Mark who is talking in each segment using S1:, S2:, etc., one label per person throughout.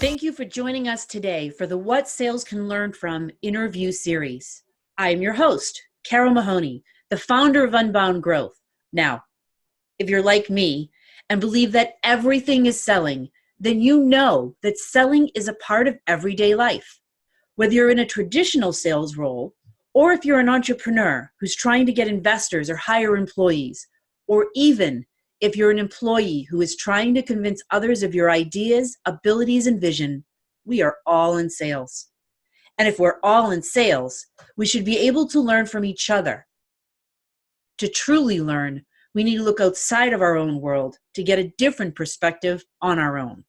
S1: Thank you for joining us today for the What Sales Can Learn From interview series. I am your host, Carole Mahoney, the founder of Unbound Growth. Now, if you're like me and believe that everything is selling, then you know that selling is a part of everyday life. Whether you're in a traditional sales role, or if you're an entrepreneur who's trying to get investors or hire employees, or even if you're an employee who is trying to convince others of your ideas, abilities, and vision, we are all in sales. And if we're all in sales, we should be able to learn from each other. To truly learn, we need to look outside of our own world to get a different perspective on our own.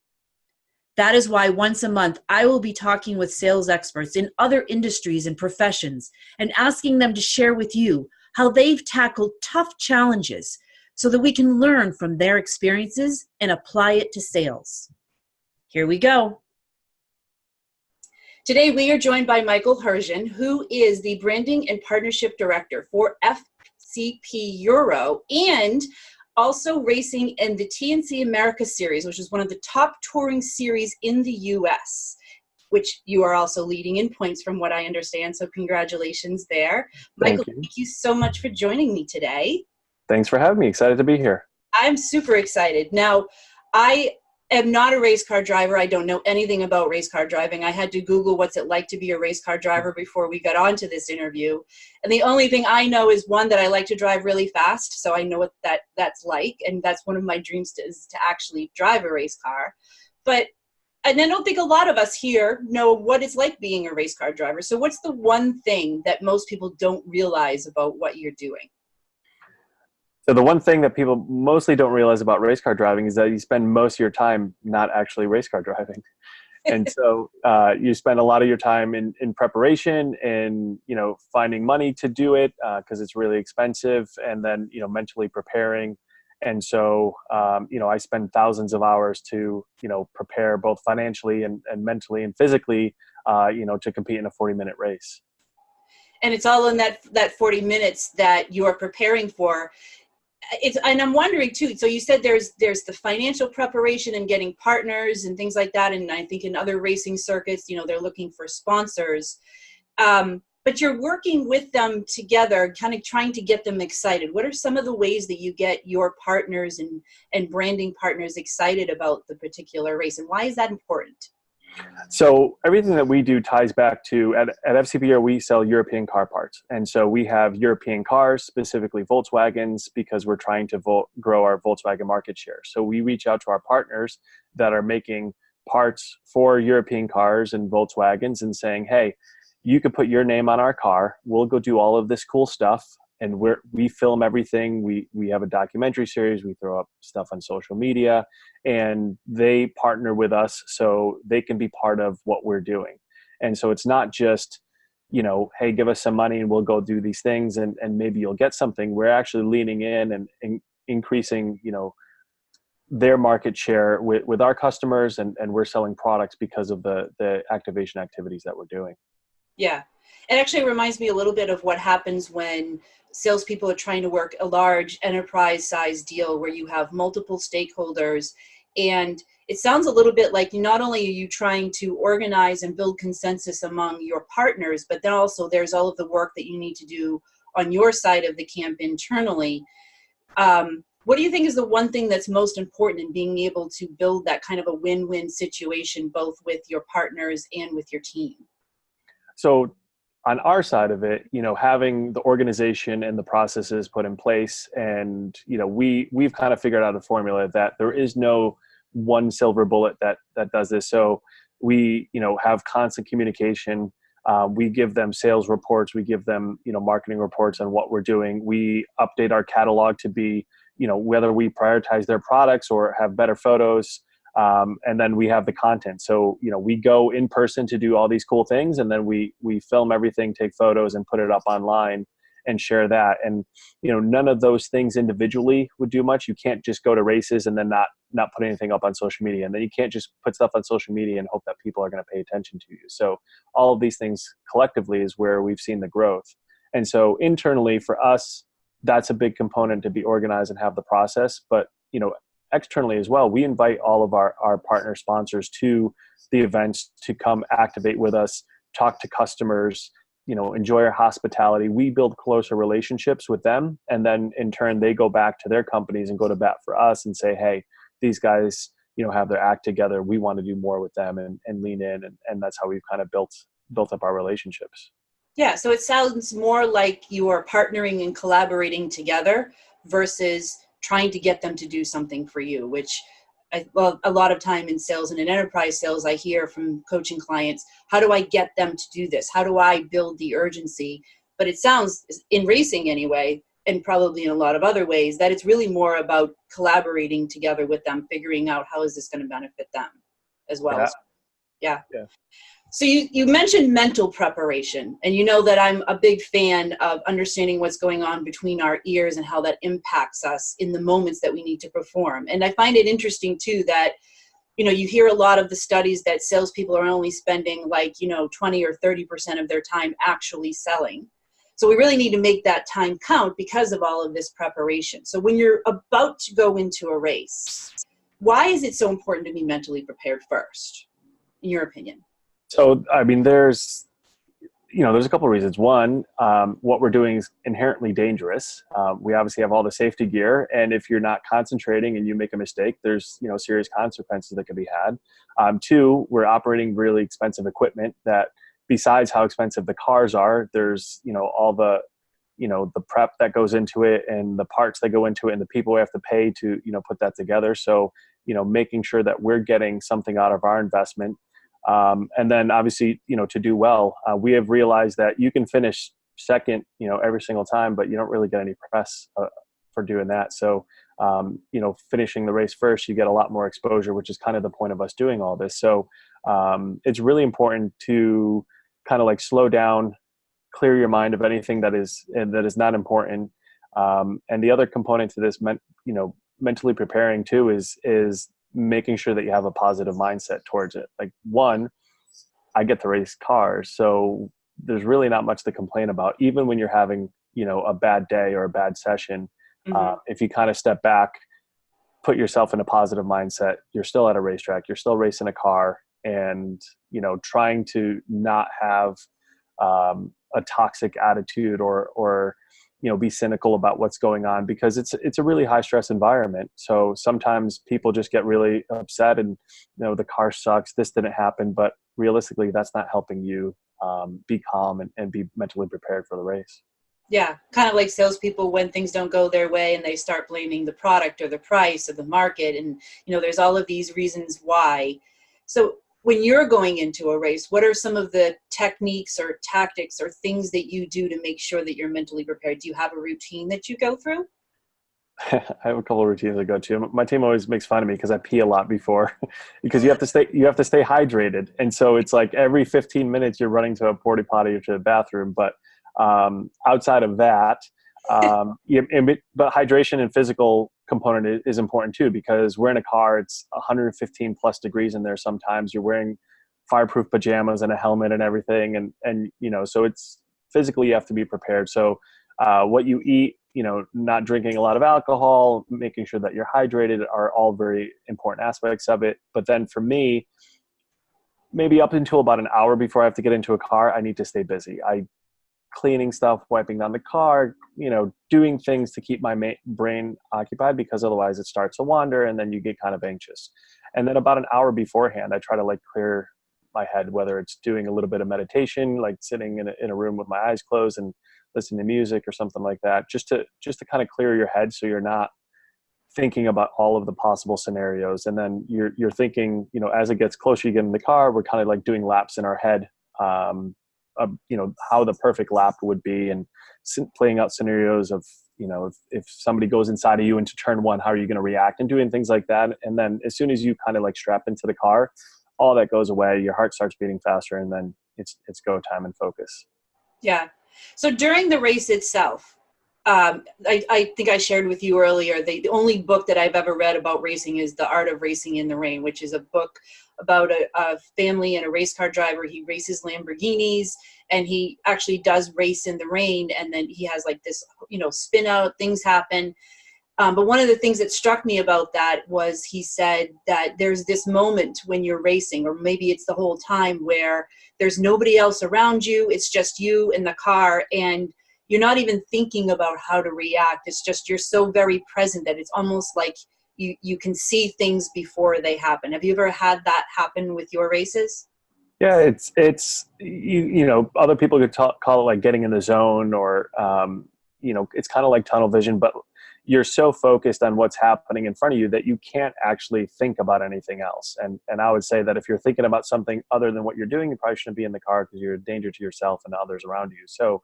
S1: That is why once a month, I will be talking with sales experts in other industries and professions and asking them to share with you how they've tackled tough challenges so that we can learn from their experiences and apply it to sales. Here we go. Today, we are joined by Michael Hurczyn, who is the Branding and Partnership Director for FCP Euro and also racing in the TNC America Series, which is one of the top touring series in the U.S., which you are also leading in points from what I understand. So congratulations there. Michael, thank you so much for joining me today.
S2: Thanks for having me. Excited to be here.
S1: I'm super excited. Now, I am not a race car driver. I don't know anything about race car driving. I had to Google what's it like to be a race car driver before we got onto this interview. And the only thing I know is, one, that I like to drive really fast. So I know what that's like. And that's one of my dreams is to actually drive a race car. And I don't think a lot of us here know what it's like being a race car driver. So what's the one thing that most people don't realize about what you're doing?
S2: So the one thing that people mostly don't realize about race car driving is that you spend most of your time not actually race car driving. And so you spend a lot of your time in preparation and, finding money to do it because it's really expensive, and then, mentally preparing. And so, I spend thousands of hours to, prepare both financially and mentally and physically, to compete in a 40-minute race.
S1: And it's all in that 40 minutes that you are preparing for. And I'm wondering too, so you said there's the financial preparation and getting partners and things like that. And I think in other racing circuits, they're looking for sponsors. But you're working with them together, kind of trying to get them excited. What are some of the ways that you get your partners and branding partners excited about the particular race? And why is that important?
S2: So everything that we do ties back to, at FCP Euro, we sell European car parts. And so we have European cars, specifically Volkswagens, because we're trying to grow our Volkswagen market share. So we reach out to our partners that are making parts for European cars and Volkswagens and saying, hey, you could put your name on our car. We'll go do all of this cool stuff. And we film everything. We have a documentary series. We throw up stuff on social media, and they partner with us so they can be part of what we're doing. And so it's not just, hey, give us some money and we'll go do these things and maybe you'll get something. We're actually leaning in and increasing, their market share with our customers, and we're selling products because of the activation activities that we're doing.
S1: Yeah. It actually reminds me a little bit of what happens when salespeople are trying to work a large enterprise-size deal where you have multiple stakeholders. And it sounds a little bit like not only are you trying to organize and build consensus among your partners, but then also there's all of the work that you need to do on your side of the camp internally. What do you think is the one thing that's most important in being able to build that kind of a win-win situation, both with your partners and with your team?
S2: So on our side of it, having the organization and the processes put in place, and, we've kind of figured out a formula that there is no one silver bullet that does this. So we, have constant communication. We give them sales reports. We give them, marketing reports on what we're doing. We update our catalog to be, whether we prioritize their products or have better photos. And then we have the content. So, we go in person to do all these cool things, and then we film everything, take photos, and put it up online and share that. And, none of those things individually would do much. You can't just go to races and then not put anything up on social media. And then you can't just put stuff on social media and hope that people are going to pay attention to you. So all of these things collectively is where we've seen the growth. And so internally for us, that's a big component, to be organized and have the process. But, externally as well, we invite all of our partner sponsors to the events to come activate with us, talk to customers, enjoy our hospitality. We build closer relationships with them. And then in turn, they go back to their companies and go to bat for us and say, hey, these guys, have their act together. We want to do more with them and lean in. And that's how we've kind of built up our relationships.
S1: Yeah. So it sounds more like you are partnering and collaborating together versus trying to get them to do something for you, which a lot of time in sales and in enterprise sales, I hear from coaching clients, how do I get them to do this? How do I build the urgency? But it sounds, in racing anyway, and probably in a lot of other ways, that it's really more about collaborating together with them, figuring out how is this going to benefit them as well. Yeah. So you mentioned mental preparation, and you know that I'm a big fan of understanding what's going on between our ears and how that impacts us in the moments that we need to perform. And I find it interesting too that, you hear a lot of the studies that salespeople are only spending 20 or 30% of their time actually selling. So we really need to make that time count because of all of this preparation. So when you're about to go into a race, why is it so important to be mentally prepared first, in your opinion?
S2: So, I mean, there's a couple of reasons. One, what we're doing is inherently dangerous. We obviously have all the safety gear, and if you're not concentrating and you make a mistake, there's, serious consequences that can be had. Two, we're operating really expensive equipment that, besides how expensive the cars are, there's, all the, the prep that goes into it and the parts that go into it and the people we have to pay to, put that together. So, making sure that we're getting something out of our investment. And then obviously, to do well, we have realized that you can finish second, every single time, but you don't really get any press for doing that. So, finishing the race first, you get a lot more exposure, which is kind of the point of us doing all this. So, it's really important to kind of slow down, clear your mind of anything that is not important. And the other component to this, mentally preparing too, is making sure that you have a positive mindset towards it. One, I get to race cars, so there's really not much to complain about, even when you're having, a bad day or a bad session. Mm-hmm. If you kind of step back, put yourself in a positive mindset, you're still at a racetrack, you're still racing a car, and, trying to not have a toxic attitude or be cynical about what's going on, because it's a really high stress environment. So sometimes people just get really upset and, the car sucks, this didn't happen, but realistically that's not helping you be calm and be mentally prepared for the race.
S1: Yeah. Kind of like salespeople when things don't go their way and they start blaming the product or the price or the market. And, there's all of these reasons why. So when you're going into a race, what are some of the techniques or tactics or things that you do to make sure that you're mentally prepared? Do you have a routine that you go through?
S2: I have a couple of routines I go to. My team always makes fun of me because I pee a lot before, because you have to stay hydrated. And so it's every 15 minutes you're running to a porta potty or to the bathroom. But outside of that, but hydration and physical component is important too, because we're in a car, it's 115 plus degrees in there. Sometimes you're wearing fireproof pajamas and a helmet and everything. And so it's physically, you have to be prepared. So what you eat, not drinking a lot of alcohol, making sure that you're hydrated are all very important aspects of it. But then for me, maybe up until about an hour before I have to get into a car, I need to stay busy. Cleaning stuff, wiping down the car, doing things to keep my brain occupied, because otherwise it starts to wander and then you get kind of anxious. And then about an hour beforehand, I try to clear my head, whether it's doing a little bit of meditation, sitting in a room with my eyes closed and listening to music or something like that, just to kind of clear your head so you're not thinking about all of the possible scenarios. And then you're thinking, as it gets closer, you get in the car, we're kind of doing laps in our head, how the perfect lap would be, and playing out scenarios of, if somebody goes inside of you into turn one, how are you going to react, and doing things like that. And then as soon as you kind of strap into the car, all that goes away, your heart starts beating faster, and then it's go time and focus.
S1: Yeah. So during the race itself, I think I shared with you earlier, the only book that I've ever read about racing is The Art of Racing in the Rain, which is a book about a family and a race car driver. He races Lamborghinis, and he actually does race in the rain. And then he has this, spin out, things happen. But one of the things that struck me about that was he said that there's this moment when you're racing, or maybe it's the whole time, where there's nobody else around you. It's just you in the car, and you're not even thinking about how to react. It's just you're so very present that it's almost like you can see things before they happen. Have you ever had that happen with your races?
S2: Yeah, it's you know, other people could call it like getting in the zone, or you know, it's kind of like tunnel vision, but you're so focused on what's happening in front of you that you can't actually think about anything else. And I would say that if you're thinking about something other than what you're doing, you probably shouldn't be in the car, because you're a danger to yourself and others around you. So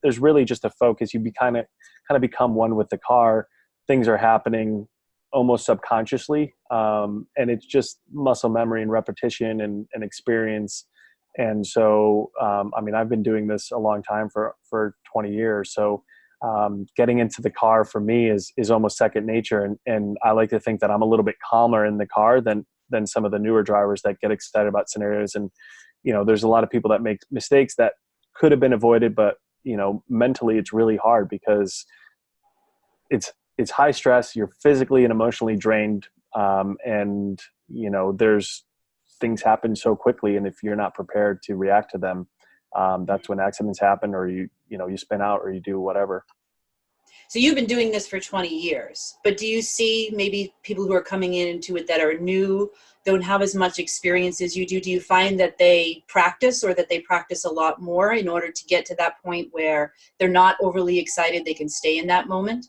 S2: there's really just a focus. You kind of become one with the car. Things are happening almost subconsciously, and it's just muscle memory and repetition and experience. And so I mean, I've been doing this a long time, for 20 years. So getting into the car for me is almost second nature. And I like to think that I'm a little bit calmer in the car than some of the newer drivers that get excited about scenarios. And, you know, there's a lot of people that make mistakes that could have been avoided, but, you know, mentally it's really hard, because it's high stress. You're physically and emotionally drained. And, you know, there's things happen so quickly. And if you're not prepared to react to them, that's when accidents happen, or you spin out, or you do whatever.
S1: So you've been doing this for 20 years, but do you see maybe people who are coming into it that are new, don't have as much experience as you do? Do you find that they practice, or that they practice a lot more in order to get to that point where they're not overly excited, they can stay in that moment?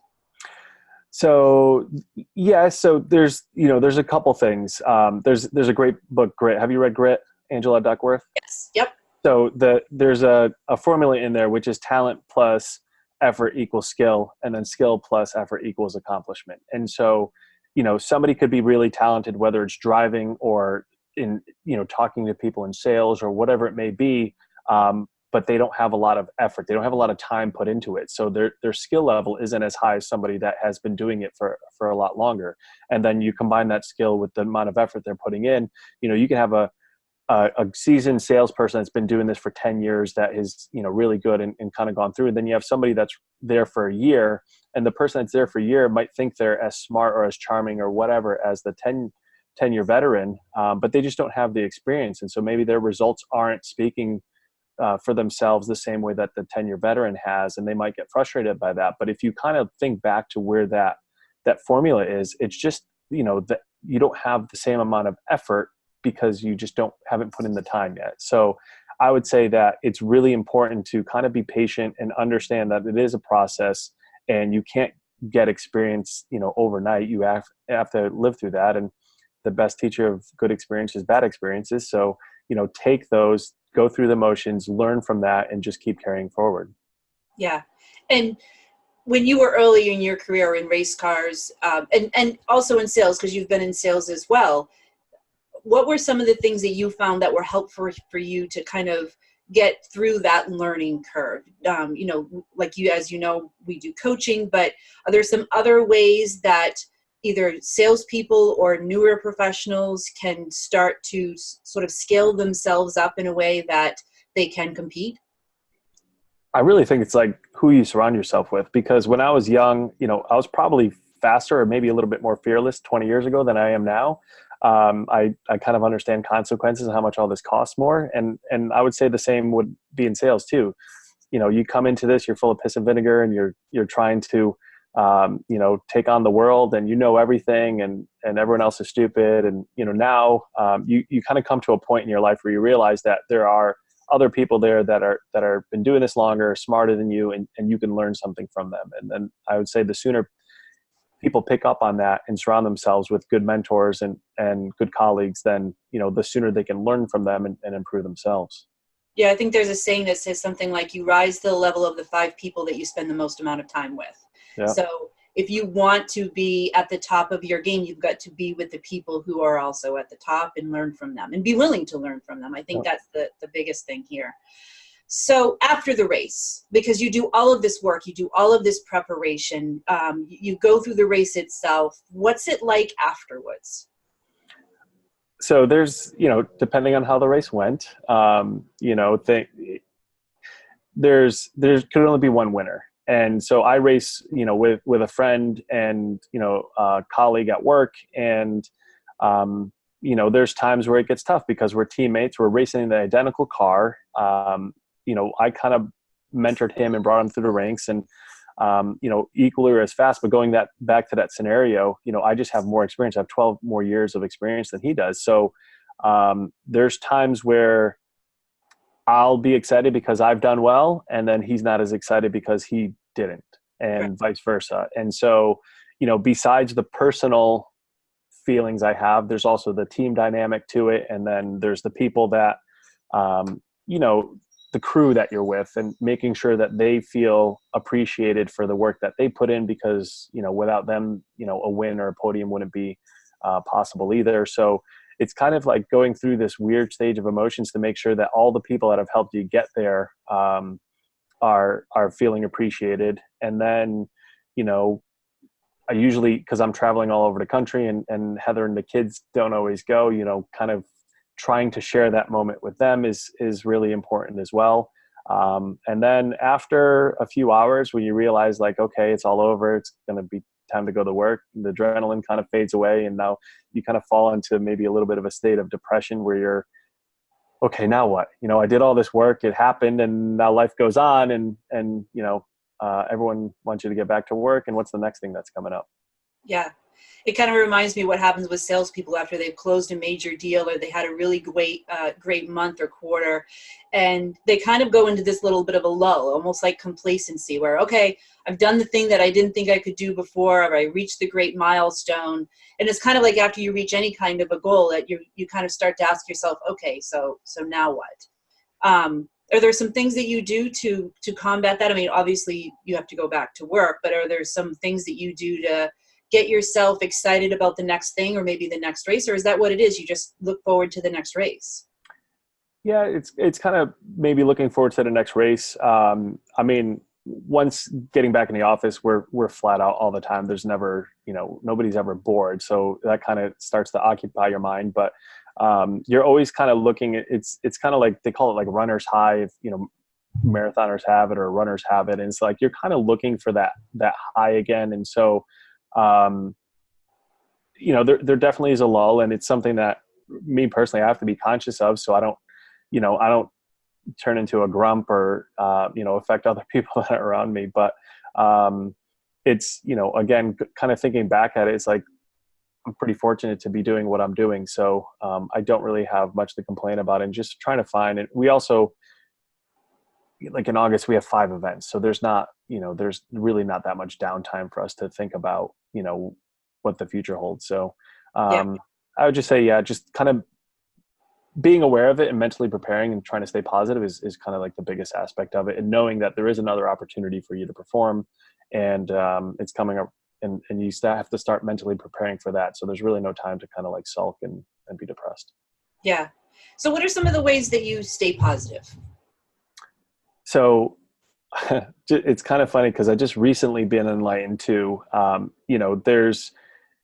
S2: So yeah, so there's a couple things. There's a great book, Grit. Have you read Grit, Angela Duckworth?
S1: Yes. Yep.
S2: So there's a formula in there, which is talent plus effort equals skill, and then skill plus effort equals accomplishment. And so, you know, somebody could be really talented, whether it's driving or in, you know, talking to people in sales or whatever it may be, but they don't have a lot of effort. They don't have a lot of time put into it. So their skill level isn't as high as somebody that has been doing it for a lot longer. And then you combine that skill with the amount of effort they're putting in. You know, you can have a seasoned salesperson that's been doing this for 10 years that is, you know, really good and kind of gone through. And then you have somebody that's there for a year, and the person that's there for a year might think they're as smart or as charming or whatever as the 10-year veteran, but they just don't have the experience. And so maybe their results aren't speaking for themselves the same way that the 10-year veteran has, and they might get frustrated by that. But if you kind of think back to where that formula is, it's just, you know, that you don't have the same amount of effort, because you just haven't put in the time yet. So I would say that it's really important to kind of be patient and understand that it is a process, and you can't get experience, you know, overnight. You have to live through that. And the best teacher of good experience is bad experiences. So, you know, take those, go through the motions, learn from that, and just keep carrying forward.
S1: Yeah. And when you were early in your career in race cars, and also in sales, because you've been in sales as well, what were some of the things that you found that were helpful for you to kind of get through that learning curve? You know, like you, as you know, we do coaching, but are there some other ways that either salespeople or newer professionals can start to sort of scale themselves up in a way that they can compete?
S2: I really think it's like who you surround yourself with, because when I was young, you know, I was probably faster or maybe a little bit more fearless 20 years ago than I am now. I kind of understand consequences and how much all this costs more. And I would say the same would be in sales too. You know, you come into this, you're full of piss and vinegar, and you're trying to, you know, take on the world, and you know everything, and everyone else is stupid. And, you know, now you kind of come to a point in your life where you realize that there are other people there that are been doing this longer, smarter than you, and you can learn something from them. And then I would say the sooner people pick up on that and surround themselves with good mentors and good colleagues, then, you know, the sooner they can learn from them and improve themselves.
S1: Yeah, I think there's a saying that says something like you rise to the level of the 5 people that you spend the most amount of time with.
S2: Yeah.
S1: So if you want to be at the top of your game, you've got to be with the people who are also at the top and learn from them and be willing to learn from them. I think that's the biggest thing here. So after the race, because you do all of this work, you do all of this preparation, you go through the race itself. What's it like afterwards?
S2: So there's, you know, depending on how the race went, you know, there's could only be one winner. And so I race, with a friend and, a colleague at work. And, there's times where it gets tough because we're teammates, we're racing in the identical car. I kind of mentored him and brought him through the ranks, and, equally or as fast, but going back to that scenario, I just have more experience. I have 12 more years of experience than he does. So there's times where I'll be excited because I've done well, and then he's not as excited because he didn't, and vice versa. And so, besides the personal feelings I have, there's also the team dynamic to it. And then there's the people that, the crew that you're with, and making sure that they feel appreciated for the work that they put in, because, without them, a win or a podium wouldn't be possible either. So it's kind of like going through this weird stage of emotions to make sure that all the people that have helped you get there are feeling appreciated. And then, I usually, because I'm traveling all over the country, and Heather and the kids don't always go, kind of trying to share that moment with them is really important as well. And then after a few hours, when you realize like, okay, it's all over, it's going to be time to go to work, the adrenaline kind of fades away, and now you kind of fall into maybe a little bit of a state of depression where you're, okay, now what? I did all this work, it happened, and now life goes on, and everyone wants you to get back to work, and what's the next thing that's coming up?
S1: Yeah. It kind of reminds me what happens with salespeople after they've closed a major deal, or they had a really great month or quarter, and they kind of go into this little bit of a lull, almost like complacency, where, okay, I've done the thing that I didn't think I could do before, or I reached the great milestone. And it's kind of like after you reach any kind of a goal that you kind of start to ask yourself, okay, so now what? Are there some things that you do to combat that? I mean, obviously you have to go back to work, but are there some things that you do to get yourself excited about the next thing, or maybe the next race? Or is that what it is? You just look forward to the next race?
S2: Yeah, it's kind of maybe looking forward to the next race. I mean, once getting back in the office, we're flat out all the time. There's never, nobody's ever bored. So that kind of starts to occupy your mind. But you're always kind of looking at, it's kind of like, they call it like runner's high, if, marathoners have it or runners have it. And it's like, you're kind of looking for that high again. And so, there definitely is a lull, and it's something that me personally, I have to be conscious of. So I don't turn into a grump or, affect other people that are around me. But it's, again, kind of thinking back at it, it's like, I'm pretty fortunate to be doing what I'm doing. So I don't really have much to complain about, and just trying to find it. We also, like in August, we have 5 events. So there's not, there's really not that much downtime for us to think about, what the future holds. So I would just say, just kind of being aware of it and mentally preparing and trying to stay positive is kind of like the biggest aspect of it. And knowing that there is another opportunity for you to perform, and it's coming up, and you have to start mentally preparing for that. So there's really no time to kind of like sulk and be depressed. Yeah.
S1: So what are some of the ways that you stay positive?
S2: So it's kind of funny because I just recently been enlightened to, there's,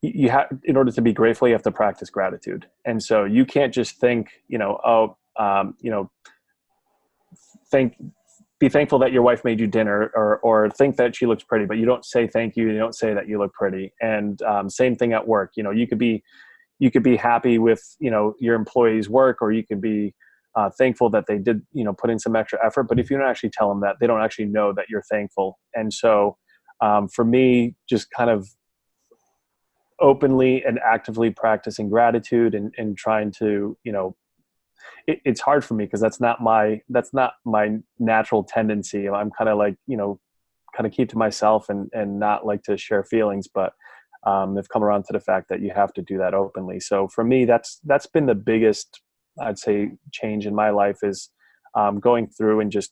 S2: you have, in order to be grateful, you have to practice gratitude. And so you can't just think, be thankful that your wife made you dinner, or think that she looks pretty, but you don't say thank you. You don't say that you look pretty. And same thing at work. You could be happy with, your employee's work, or you could be thankful that they did, put in some extra effort. But if you don't actually tell them that, they don't actually know that you're thankful. And so for me, just kind of openly and actively practicing gratitude, and trying to, it's hard for me because that's not my natural tendency. I'm kind of like, kind of keep to myself and not like to share feelings, but I've come around to the fact that you have to do that openly. So for me, that's been the biggest, I'd say, change in my life, is going through and just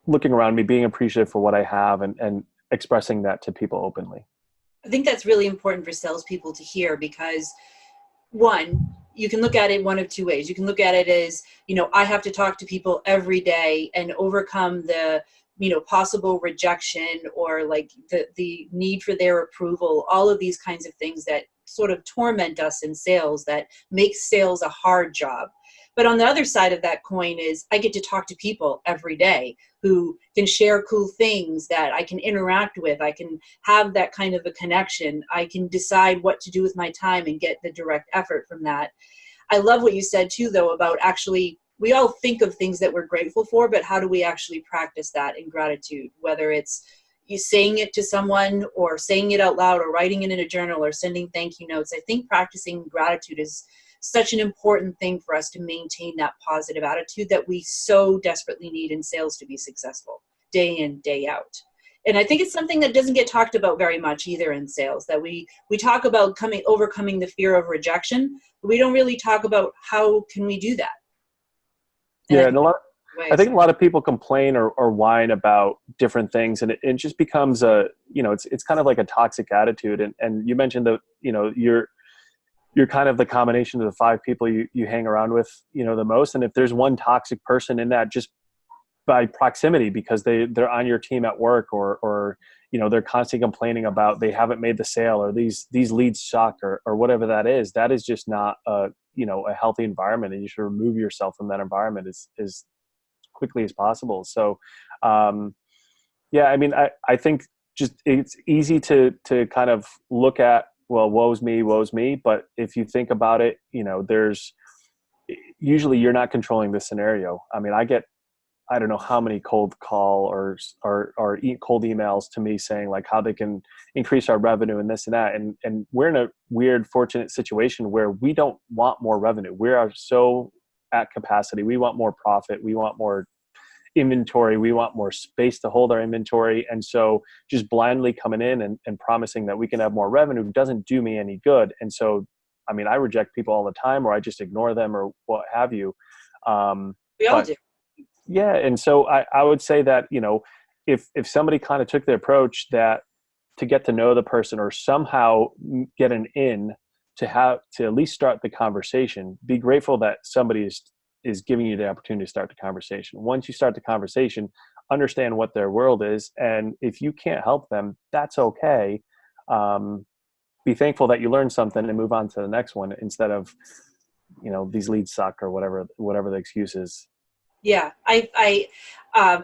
S2: looking around me, being appreciative for what I have, and expressing that to people openly.
S1: I think that's really important for salespeople to hear, because one, you can look at it one of two ways. You can look at it as, I have to talk to people every day and overcome the, possible rejection, or like the need for their approval, all of these kinds of things that sort of torment us in sales, that makes sales a hard job. But on the other side of that coin is I get to talk to people every day who can share cool things that I can interact with. I can have that kind of a connection. I can decide what to do with my time and get the direct effort from that. I love what you said too, though, about actually, we all think of things that we're grateful for, but how do we actually practice that in gratitude? Whether it's you saying it to someone or saying it out loud or writing it in a journal or sending thank you notes. I think practicing gratitude is such an important thing for us to maintain that positive attitude that we so desperately need in sales to be successful day in, day out. And I think it's something that doesn't get talked about very much either in sales, that we talk about overcoming the fear of rejection, but we don't really talk about how can we do that.
S2: Yeah, and I think a lot of people complain or whine about different things, and it just becomes it's kind of like a toxic attitude. And you mentioned that, you're kind of the combination of the 5 people you hang around with, the most. And if there's one toxic person in that, just by proximity, because they're on your team at work, or they're constantly complaining about they haven't made the sale, or these leads suck, or whatever that is just not a healthy environment, and you should remove yourself from that environment as quickly as possible. So I think just it's easy to kind of look at, well, woe's me, but if you think about it, there's usually you're not controlling the scenario. I mean, I don't know how many cold call or cold emails to me saying like how they can increase our revenue and this and that. And we're in a weird, fortunate situation where we don't want more revenue. We are so at capacity. We want more profit. We want more inventory. We want more space to hold our inventory. And so just blindly coming in and promising that we can have more revenue doesn't do me any good. And so, I mean, I reject people all the time, or I just ignore them, or what have you.
S1: We all do.
S2: Yeah. And so I would say that, if somebody kind of took the approach that to get to know the person, or somehow get an in to at least start the conversation, be grateful that somebody is giving you the opportunity to start the conversation. Once you start the conversation, understand what their world is. And if you can't help them, that's okay. Be thankful that you learned something and move on to the next one, instead of, these leads suck, or whatever the excuse is.
S1: Yeah, I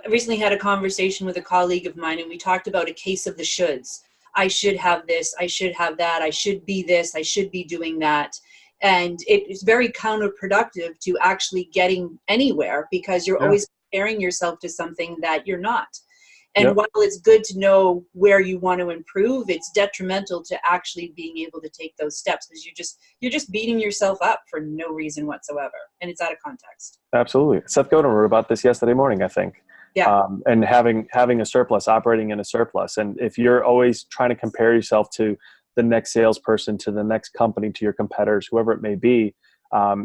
S1: recently had a conversation with a colleague of mine, and we talked about a case of the shoulds. I should have this, I should have that, I should be this, I should be doing that. And it is very counterproductive to actually getting anywhere, because you're always comparing yourself to something that you're not. And while it's good to know where you want to improve, it's detrimental to actually being able to take those steps, because you're just beating yourself up for no reason whatsoever, and it's out of context.
S2: Absolutely. Seth Godin wrote about this yesterday morning, I think.
S1: Yeah.
S2: And having a surplus, operating in a surplus. And if you're always trying to compare yourself to the next salesperson, to the next company, to your competitors, whoever it may be,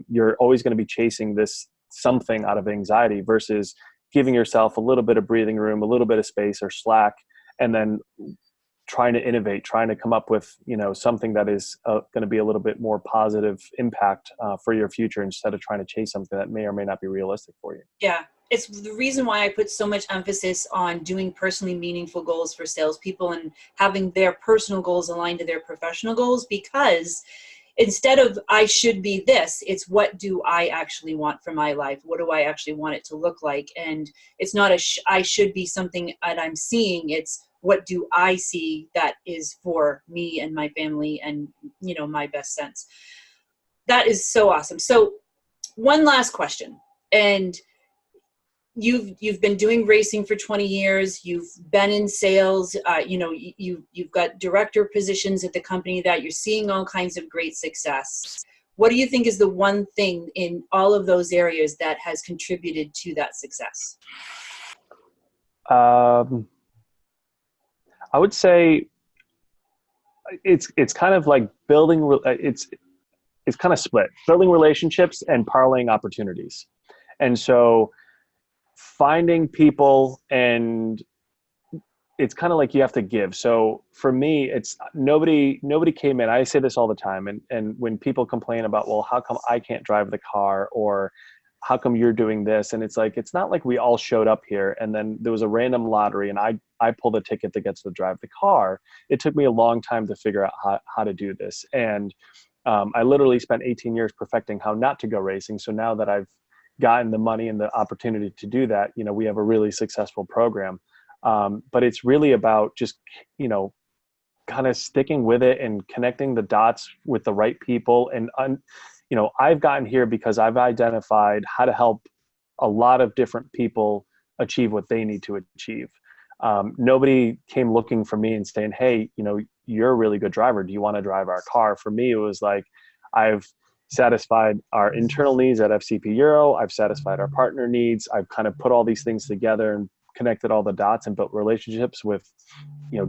S2: you're always going to be chasing this something out of anxiety, versus giving yourself a little bit of breathing room, a little bit of space or slack, and then trying to innovate, trying to come up with, something that is going to be a little bit more positive impact for your future, instead of trying to chase something that may or may not be realistic for you.
S1: Yeah. It's the reason why I put so much emphasis on doing personally meaningful goals for salespeople and having their personal goals aligned to their professional goals, because instead of I should be this, it's what do I actually want for my life? What do I actually want it to look like? And it's not I should be something that I'm seeing. It's what do I see that is for me and my family and, my best sense. That is so awesome. So one last question. And you've been doing racing for 20 years. You've been in sales. You've got director positions at the company that you're seeing all kinds of great success. What do you think is the one thing in all of those areas that has contributed to that success?
S2: I would say it's kind of like building. It's kind of split: building relationships and parlaying opportunities. And so, finding people, and it's kind of like you have to give. So for me, it's nobody came in. I say this all the time. And when people complain about, well, how come I can't drive the car, or how come you're doing this? And it's like, it's not like we all showed up here and then there was a random lottery and I pulled a ticket that gets to drive the car. It took me a long time to figure out how to do this. And I literally spent 18 years perfecting how not to go racing. So now that I've gotten the money and the opportunity to do that, we have a really successful program. But it's really about just, kind of sticking with it and connecting the dots with the right people. And, I've gotten here because I've identified how to help a lot of different people achieve what they need to achieve. Nobody came looking for me and saying, hey, you're a really good driver. Do you want to drive our car? For me, it was like, I've satisfied our internal needs at FCP Euro. I've satisfied our partner needs. I've kind of put all these things together and connected all the dots and built relationships with,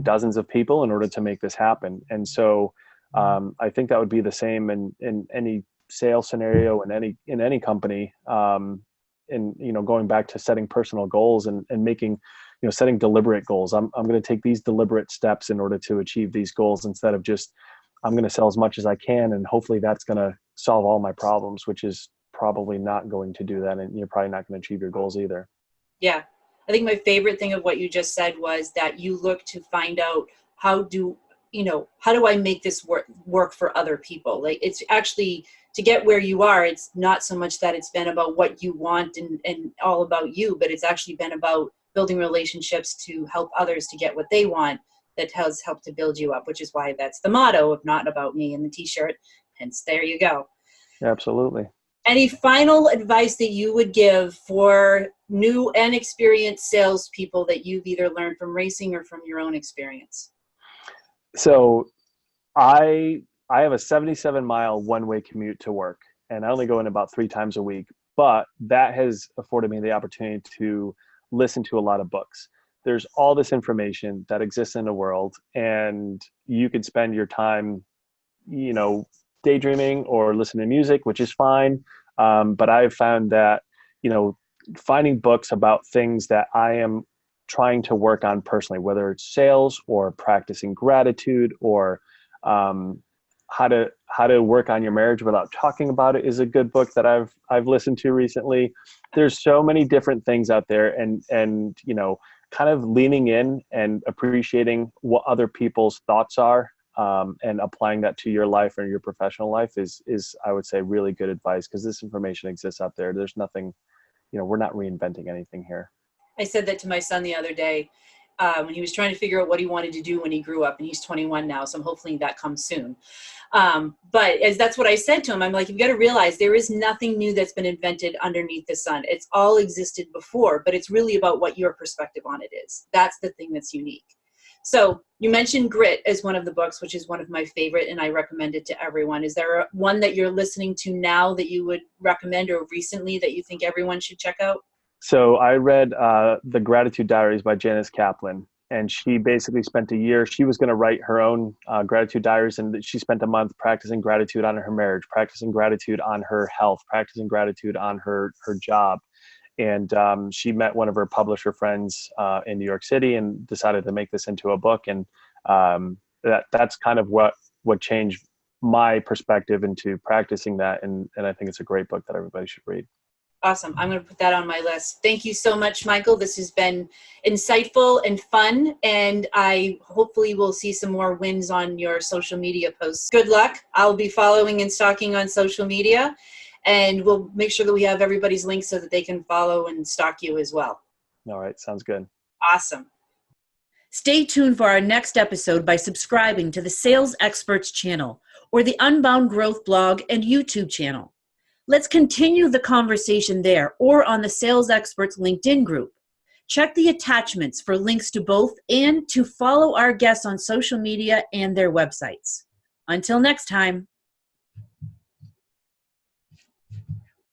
S2: dozens of people in order to make this happen. And so I think that would be the same in any sales scenario, in any company. And, going back to setting personal goals and making, setting deliberate goals. I'm going to take these deliberate steps in order to achieve these goals, instead of just, I'm going to sell as much as I can, and hopefully that's going to solve all my problems, which is probably not going to do that. And you're probably not going to achieve your goals either.
S1: Yeah. I think my favorite thing of what you just said was that you look to find out how do I make this work for other people? Like, it's actually, to get where you are, it's not so much that it's been about what you want and all about you, but it's actually been about building relationships to help others to get what they want. That has helped to build you up, which is why that's the motto of Not About Me in the t-shirt. Hence, there you go.
S2: Absolutely.
S1: Any final advice that you would give for new and experienced salespeople that you've either learned from racing or from your own experience?
S2: So I have a 77-mile one-way commute to work, and I only go in about 3 times a week, but that has afforded me the opportunity to listen to a lot of books. There's all this information that exists in the world, and you could spend your time, daydreaming or listening to music, which is fine. But I've found that, finding books about things that I am trying to work on personally, whether it's sales or practicing gratitude or how to work on your marriage without talking about it, is a good book that I've listened to recently. There's so many different things out there, and kind of leaning in and appreciating what other people's thoughts are, and applying that to your life or your professional life is I would say really good advice, because this information exists out there. There's nothing, we're not reinventing anything here. I
S1: said that to my son the other day when he was trying to figure out what he wanted to do when he grew up, and he's 21 now, so I'm hopefully that comes soon. But that's what I said to him. I'm like, you've got to realize there is nothing new that's been invented underneath the sun. It's all existed before, but it's really about what your perspective on it is. That's the thing that's unique. So you mentioned Grit as one of the books, which is one of my favorite, and I recommend it to everyone. Is there one that you're listening to now that you would recommend, or recently that you think everyone should check out?
S2: So I read the Gratitude Diaries by Janis Kaplan, and she basically spent a year. She was going to write her own gratitude diaries, and she spent a month practicing gratitude on her marriage, practicing gratitude on her health, practicing gratitude on her job. And she met one of her publisher friends in New York City and decided to make this into a book. And that's kind of what changed my perspective into practicing that. And I think it's a great book that everybody should read.
S1: Awesome. I'm going to put that on my list. Thank you so much, Michael. This has been insightful and fun, and I hopefully will see some more wins on your social media posts. Good luck. I'll be following and stalking on social media, and we'll make sure that we have everybody's links so that they can follow and stalk you as well.
S2: All right. Sounds good.
S1: Awesome. Stay tuned for our next episode by subscribing to the Sales Experts channel or the Unbound Growth blog and YouTube channel. Let's continue the conversation there or on the Sales Experts LinkedIn group. Check the attachments for links to both and to follow our guests on social media and their websites. Until next time.